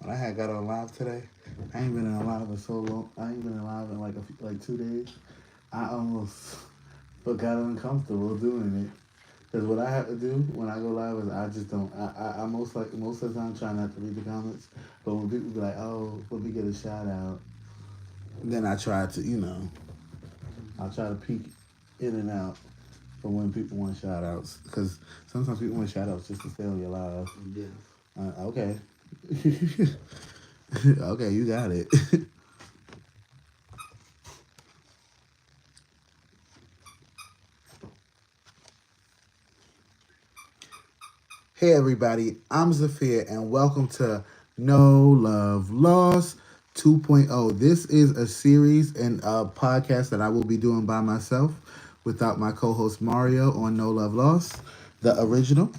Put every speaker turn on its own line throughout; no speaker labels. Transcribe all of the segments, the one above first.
when I had got on live today, I ain't been on live in so long. I ain't been in live in like 2 days. I almost got uncomfortable doing it. Because what I have to do when I go live is I just don't. I most of the time try not to read the comments. But when people be like, "Oh, let me get a shout out," then I try to, I try to peek in and out for when people want shout outs. Because sometimes people want shout outs just to stay on your live.
Yeah.
Okay. Okay, you got it. Hey everybody, I'm Zaa'Fir and welcome to No Love Lost 2.0. This is a series and a podcast that I will be doing by myself without my co-host Mario on No Love Lost, the original.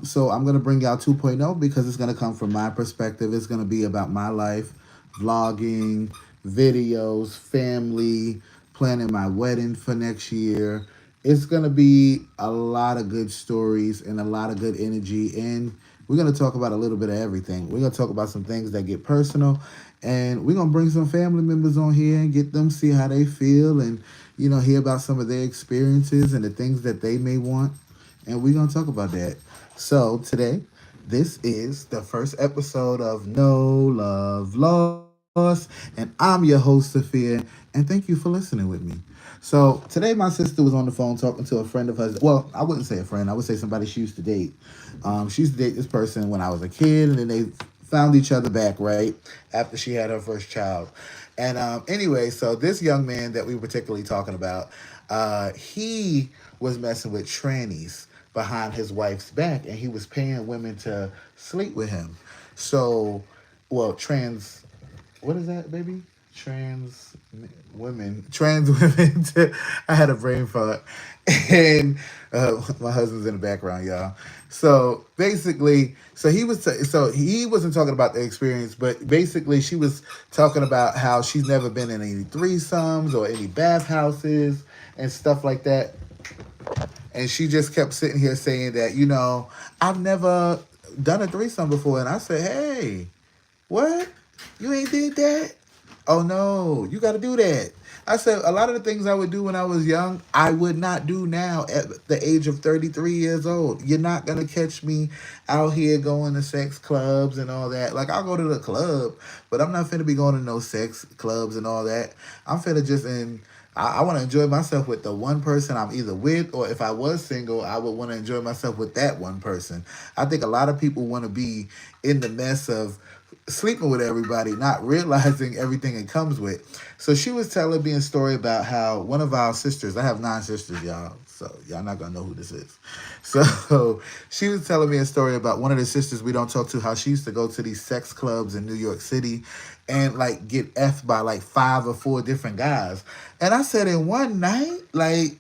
So I'm going to bring y'all 2.0 because it's going to come from my perspective. It's going to be about my life, vlogging, videos, family, planning my wedding for next year. It's going to be a lot of good stories and a lot of good energy. And we're going to talk about a little bit of everything. We're going to talk about some things that get personal. And we're going to bring some family members on here and get them see how they feel and, hear about some of their experiences and the things that they may want. And we're going to talk about that. So today, this is the first episode of No Love Lost. And I'm your host, Sophia. And thank you for listening with me. So today, my sister was on the phone talking to a friend of hers. Well, I wouldn't say a friend. I would say somebody she used to date. She used to date this person when I was a kid, and then they found each other back right after she had her first child. And anyway, so this young man that we were particularly talking about, he was messing with trannies behind his wife's back, and he was paying women to sleep with him. So, well, what is that, baby? Trans women. I had a brain fart, and my husband's in the background, y'all. So basically, so he wasn't talking about the experience, but basically she was talking about how she's never been in any threesomes or any bathhouses and stuff like that. And she just kept sitting here saying that, I've never done a threesome before. And I said, hey, what? You ain't did that? Oh no, you got to do that. I said a lot of the things I would do when I was young, I would not do now at the age of 33 years old. You're not going to catch me out here going to sex clubs and all that. Like, I'll go to the club, but I'm not finna be going to no sex clubs and all that. I'm finna just I want to enjoy myself with the one person I'm either with, or if I was single, I would want to enjoy myself with that one person. I think a lot of people want to be in the mess of sleeping with everybody, not realizing everything it comes with. So she was telling me a story about how one of our sisters, I have 9 sisters, y'all, so y'all not gonna know who this is. So she was telling me a story about one of the sisters we don't talk to, how she used to go to these sex clubs in New York City and like get effed by like 5 or 4 different guys. And I said, in one night, like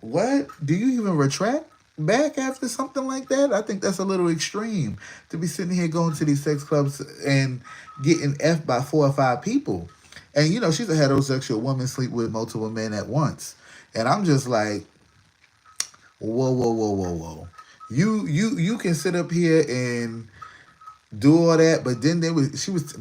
what? Do you even retract back after something like that? I think that's a little extreme to be sitting here going to these sex clubs and getting effed by 4 or 5 people. And she's a heterosexual woman, sleep with multiple men at once. And I'm just like, whoa, whoa, whoa, whoa, whoa. You can sit up here and do all that, but then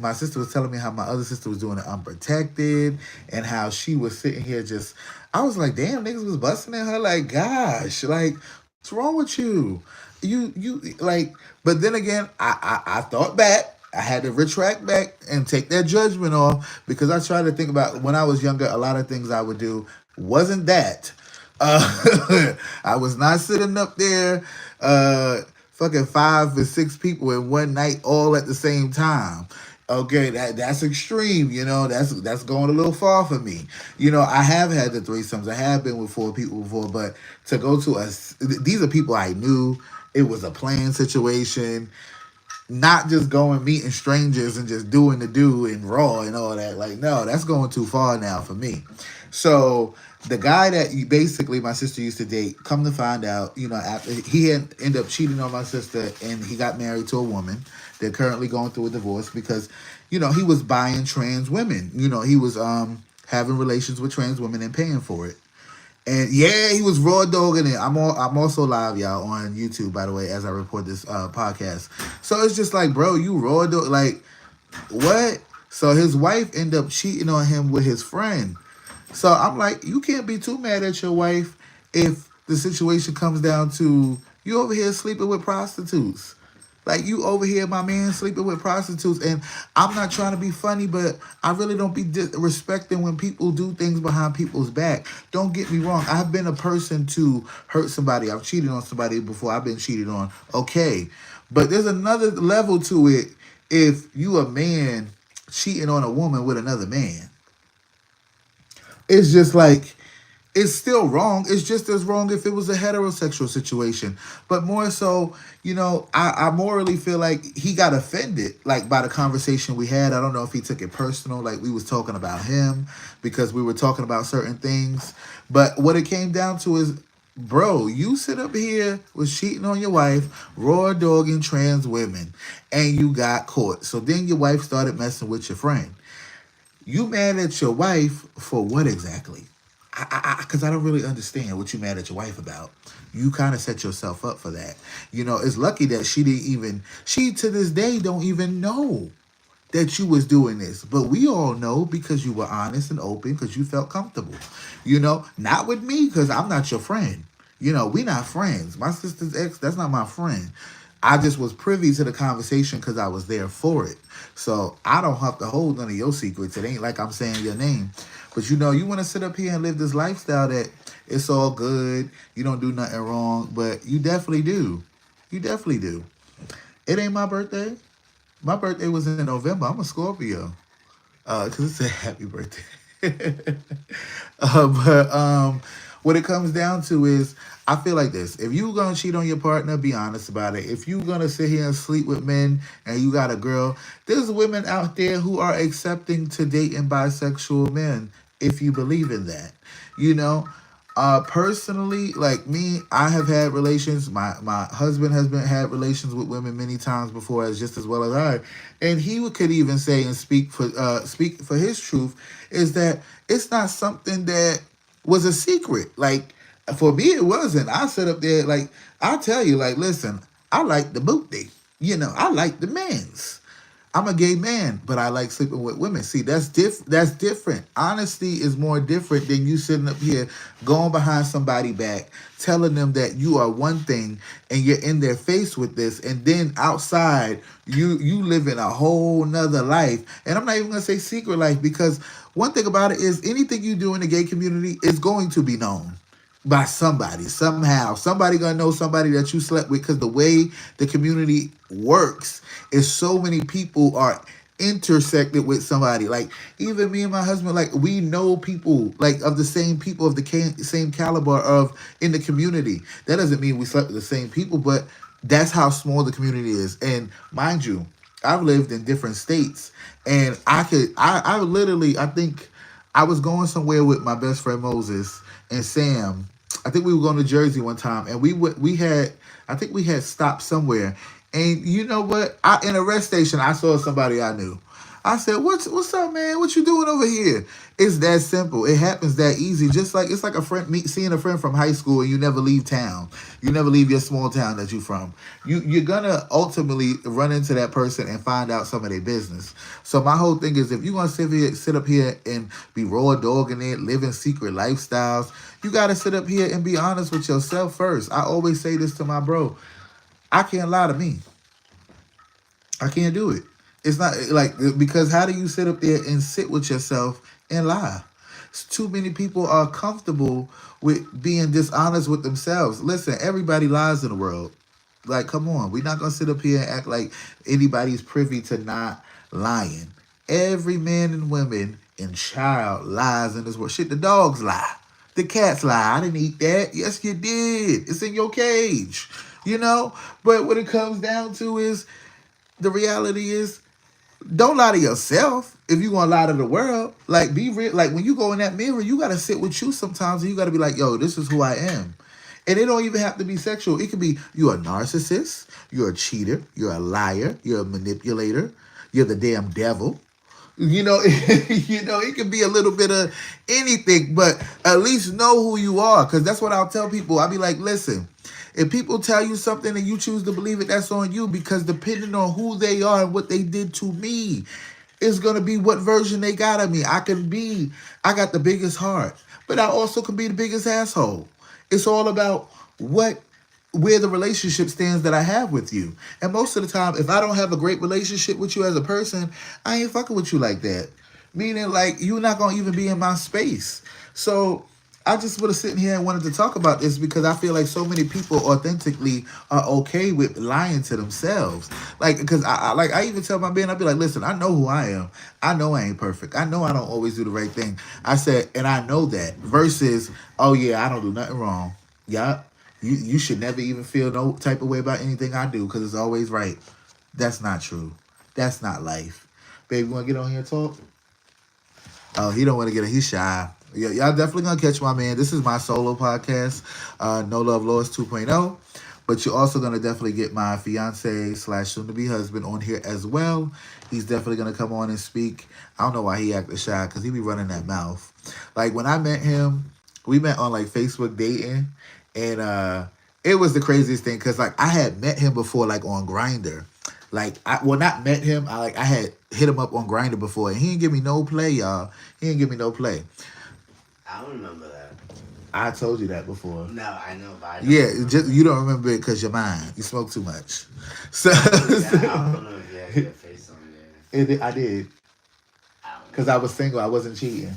my sister was telling me how my other sister was doing it unprotected, and how she was sitting here just, I was like, damn, niggas was busting at her, like, gosh, like, what's wrong with you? You like, but then again, I thought back. I had to retract back and take that judgment off, because I tried to think about when I was younger, a lot of things I would do wasn't that. I was not sitting up there, fucking 5 or 6 people in one night all at the same time. Okay, that's extreme. That's going a little far for me. I have had the threesomes. I have been with 4 people before, but to go to these are people I knew. It was a planned situation, not just going meeting strangers and just doing the do and raw and all that. Like, no, that's going too far now for me. So the guy that basically my sister used to date, come to find out, after he had ended up cheating on my sister, and he got married to a woman. They're currently going through a divorce because, he was buying trans women. He was having relations with trans women and paying for it. And yeah, he was raw dogging it. I'm also live, y'all, on YouTube, by the way, as I record this podcast. So it's just like, bro, you raw dog, like what? So his wife ended up cheating on him with his friend. So I'm like, you can't be too mad at your wife if the situation comes down to you over here sleeping with prostitutes. Like you over here, my man, sleeping with prostitutes, and I'm not trying to be funny, but I really don't be respecting when people do things behind people's back. Don't get me wrong. I've been a person to hurt somebody. I've cheated on somebody before. I've been cheated on. Okay, but there's another level to it. If you a man cheating on a woman with another man, it's just like it's still wrong. It's just as wrong if it was a heterosexual situation. But more so, I morally feel like he got offended, like by the conversation we had. I don't know if he took it personal, like we was talking about him because we were talking about certain things. But what it came down to is, bro, you sit up here was cheating on your wife, raw dogging trans women, and you got caught. So then your wife started messing with your friend. You mad at your wife for what exactly? Because I don't really understand what you mad at your wife about. You kind of set yourself up for that. It's lucky that she to this day don't even know that you was doing this. But we all know because you were honest and open because you felt comfortable. Not with me because I'm not your friend. We not friends. My sister's ex, that's not my friend. I just was privy to the conversation because I was there for it. So I don't have to hold none of your secrets. It ain't like I'm saying your name. But you want to sit up here and live this lifestyle that it's all good. You don't do nothing wrong. But you definitely do. You definitely do. It ain't my birthday. My birthday was in November. I'm a Scorpio. Because it's a happy birthday. But what it comes down to is, I feel like this. If you gonna cheat on your partner, be honest about it. If you gonna sit here and sleep with men and you got a girl, there's women out there who are accepting to dating bisexual men if you believe in that. You know, personally, like me, I have had relations. My husband has been had relations with women many times before, as just as well as I. And he could even say and speak for his truth is that it's not something that was a secret. Like for me, it wasn't. I sit up there like I tell you, like, listen, I like the booty. I like the men's. I'm a gay man, but I like sleeping with women. See, that's different. Honesty is more different than you sitting up here going behind somebody back, telling them that you are one thing and you're in their face with this, and then outside you live in a whole nother life. And I'm not even gonna say secret life, because one thing about it is anything you do in the gay community is going to be known by somebody somehow. Somebody gonna know somebody that you slept with, because the way the community works is so many people are intersected with somebody. Like even me and my husband, like we know people like of the same people of the same caliber of in the community. That doesn't mean we slept with the same people, but that's how small the community is. And mind you, I've lived in different states, and I literally, I think I was going somewhere with my best friend Moses and Sam. I think we were going to Jersey one time, and I think we had stopped somewhere. And you know what? In a rest station, I saw somebody I knew. I said, "What's up, man? What you doing over here?" It's that simple. It happens that easy. Just like it's like a friend seeing a friend from high school, and you never leave town. You never leave your small town that you from. You're gonna ultimately run into that person and find out some of their business. So my whole thing is, if you're gonna sit up here and be raw dogging it, living secret lifestyles, you gotta sit up here and be honest with yourself first. I always say this to my bro. I can't lie to me. I can't do it. It's not like, because how do you sit up there and sit with yourself and lie? Too many people are comfortable with being dishonest with themselves. Listen, everybody lies in the world. Like, come on. We're not going to sit up here and act like anybody's privy to not lying. Every man and woman and child lies in this world. Shit, the dogs lie. The cats lie. I didn't eat that. Yes, you did. It's in your cage. But what it comes down to is, the reality is, don't lie to yourself if you want to lie to the world. Like, be real. Like, when you go in that mirror, you got to sit with you sometimes, and you got to be like, yo, this is who I am. And it don't even have to be sexual. It could be you're a narcissist, you're a cheater, you're a liar, you're a manipulator, you're the damn devil. You know, it could be a little bit of anything, but at least know who you are. Because that's what I'll tell people. I'll be like, listen, if people tell you something and you choose to believe it, that's on you. Because depending on who they are and what they did to me, is gonna be what version they got of me. I got the biggest heart, but I also can be the biggest asshole. It's all about what where the relationship stands that I have with you. And most of the time, if I don't have a great relationship with you as a person, I ain't fucking with you like that. Meaning, like, you're not gonna even be in my space. So I just would have sitting here and wanted to talk about this because I feel like so many people authentically are okay with lying to themselves. Like, because I even tell my man, I be like, listen, I know who I am. I know I ain't perfect. I know I don't always do the right thing. I said, and I know that. Versus, oh yeah, I don't do nothing wrong. Yeah, you should never even feel no type of way about anything I do because it's always right. That's not true. That's not life. Baby, you want to get on here and talk? Oh, he don't want to get it. He's shy. Yeah, y'all definitely gonna catch my man. This is my solo podcast, No Love Lost 2.0. But you're also gonna definitely get my fiance slash soon to be husband on here as well. He's definitely gonna come on and speak. I don't know why he acted shy because he be running that mouth. Like when I met him, we met on like Facebook dating, and it was the craziest thing because like I had met him before like on Grinder. Like not met him. I had hit him up on Grinder before, and he didn't give me no play, y'all. He didn't give me no play.
I don't remember that.
I told you that before.
No, I know, but I don't
Yeah,
remember.
just you don't remember it because you're mine. You smoke too much. So
I don't know if you had your face on there.
I did
I don't
because I was single. I wasn't cheating.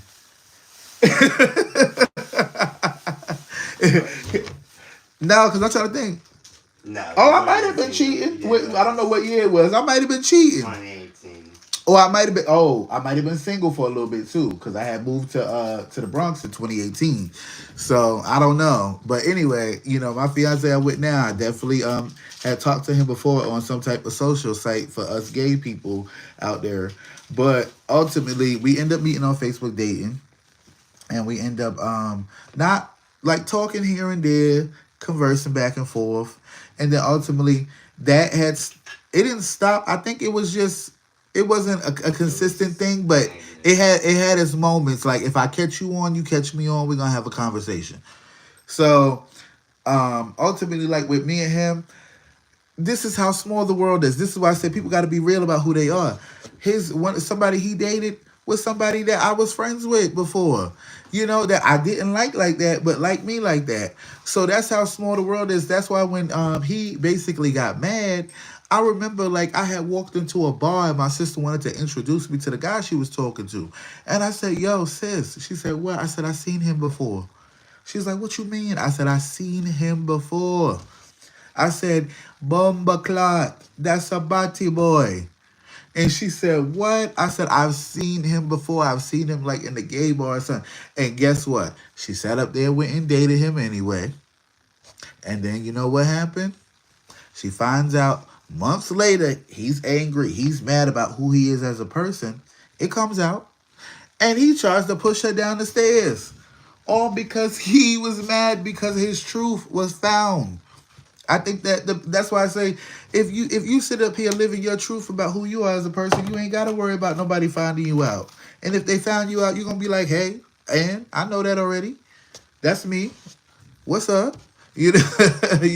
know.
No, because I'm trying to think.
No,
Oh,
you
I might
weren't
have been
cheating.
cheating. I don't know what year it was. I might have been cheating.
2018.
Or I might have been. Oh, I might have been single for a little bit too, because I had moved to the Bronx in 2018. So I don't know, but anyway, my fiance I'm with now, I definitely had talked to him before on some type of social site for us gay people out there. But ultimately, we end up meeting on Facebook dating, and we end up not like talking here and there, conversing back and forth, and then ultimately it didn't stop. I think it was just it wasn't a
It
consistent
was
thing, but
stagnant.
it had its moments. Like if I catch you on, you catch me on, we're gonna have a conversation. So ultimately, like with me and him, this is how small the world is. This is why I say people got to be real about who they are. Somebody he dated was somebody that I was friends with before. That I didn't like that, but like me like that. So that's how small the world is. That's why when he basically got mad, I remember like I had walked into a bar and my sister wanted to introduce me to the guy she was talking to. And I said, "Yo, sis." She said, "What?" I said, "I seen him before." She's like, "What you mean?" I said, "I seen him before." I said, "Bomba clot, that's a batty boy." And she said, "What?" I said, "I've seen him before. I've seen him like in the gay bar or something." And guess what? She sat up there, went and dated him anyway. And then you know what happened? She finds out months later he's angry. He's mad about who he is as a person. It comes out. And he tries to push her down the stairs. All because he was mad because his truth was found. I think that's why I say if you sit up here living your truth about who you are as a person, you ain't got to worry about nobody finding you out. And if they found you out, you're gonna be like, "Hey, and I know that already. That's me. What's up?" You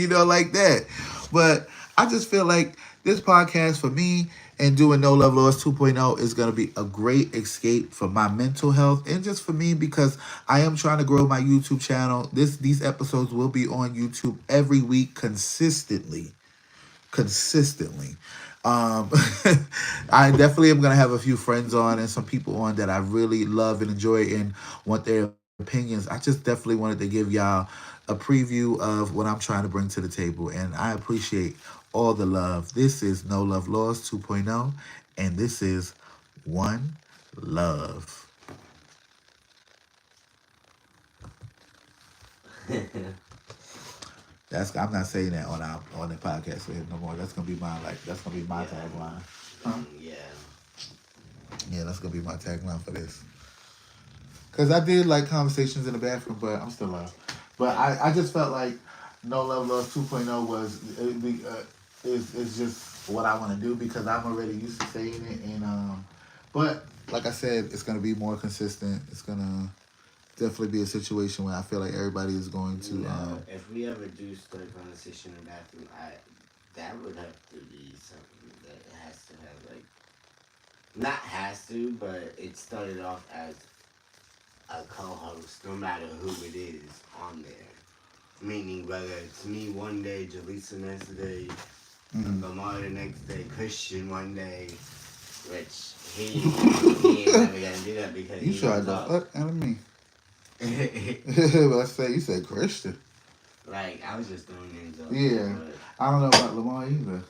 know, like that. But I just feel like this podcast for me and doing No Love Laws 2.0 is going to be a great escape for my mental health and just for me because I am trying to grow my YouTube channel. These episodes will be on YouTube every week consistently. Um, I definitely am gonna have a few friends on and some people on that I really love and enjoy and want their opinions. I just definitely wanted to give y'all a preview of what I'm trying to bring to the table, and I appreciate all the love. This is No Love Laws 2.0, and this is One Love. I'm not saying that on the podcast with him no more. That's gonna be my
Yeah.
tagline. Huh?
Yeah.
Yeah, that's gonna be my tagline for this. Cause I did like conversations in the bathroom, but I'm still love. But I just felt like No Love Lost 2.0 is just what I want to do because I'm already used to saying it, and but like I said, it's gonna be more consistent. It's gonna definitely be a situation where I feel like everybody is going to.
No, if we ever do start a conversation in the bathroom, that would have to be something that has to have like not has to, but it started off as a co-host, no matter who it is on there. Meaning whether it's me one day, Jaleesa next day,
Mhm.
Lamar the next day, Christian one day, which he ain't never gonna do that because
You
he don't
tried the
talk.
fuck out of me. Let's say you said Christian.
Like I was just throwing names out there,
Yeah,
but
I don't know about Lamar either.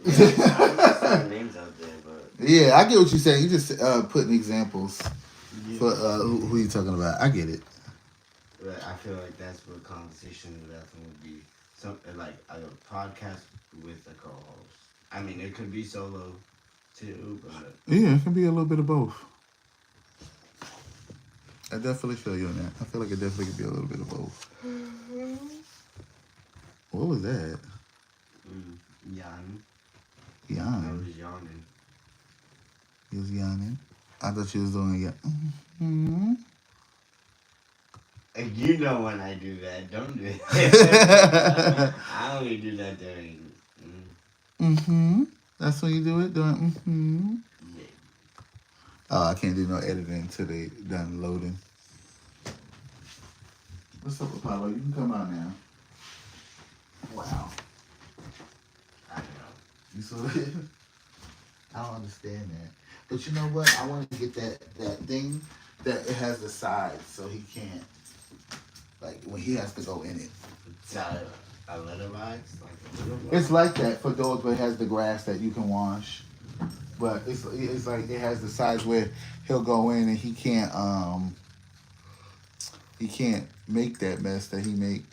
yeah, I was just throwing names out there, but
Yeah, I get what you're saying. You just putting examples
yeah.
for who you talking about. I get it.
But I feel like that's what conversation in the bathroom would be. Something like a podcast with a co-host. I mean, it could be solo too, but
Yeah, it can be a little bit of both. I definitely feel you on that. I feel like it definitely could be a little bit of both. What was that?
mm, yawning. I
Yawning.
was yawning.
You was yawning. I thought you was doing it. Mm-hmm.
And you know when I do that, don't do it. I only do that during.
Mm-hmm. That's when you do it? Doing mm-hmm.
Yeah.
Oh, I can't do no editing until they done loading. What's up, Apollo? You can come out now. Wow.
I know.
You saw it? I don't understand that. But you know what? I want to get that thing that it has the sides so he can't, like, when he has to go in it.
It's a litter box, like a litter box.
It's like that for dogs, but it has the grass that you can wash. But it's like it has the sides where he'll go in and he can't make that mess that he make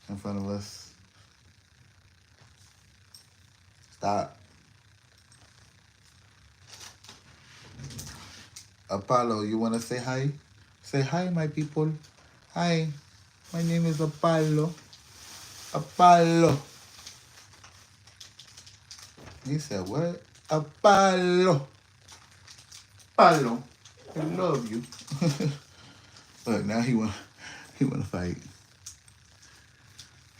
in front of us. Stop. Apollo, you wanna say hi? Say hi, my people. Hi. My name is Apollo. Apollo. He said what? Apollo. Apollo. I love you. Look, now he wanna fight.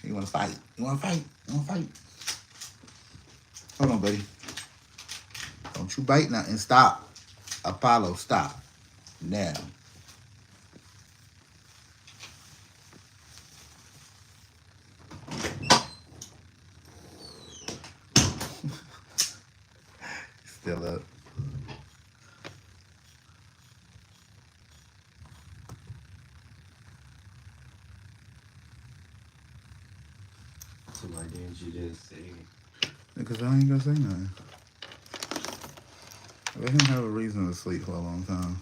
He wanna fight. You wanna fight? You wanna fight? Hold on, buddy. Don't you bite nothing. Stop. Apollo, stop. Now. Still up.
So why didn't you just say?
Because I ain't gonna say nothing. Let him have a reason to sleep for a long time.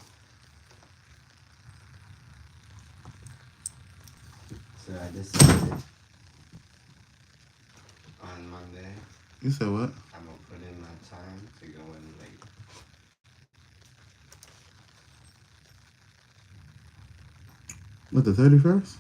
So I decided on Monday
You said what?
I'm gonna put in my time to go in late.
What, the 31st?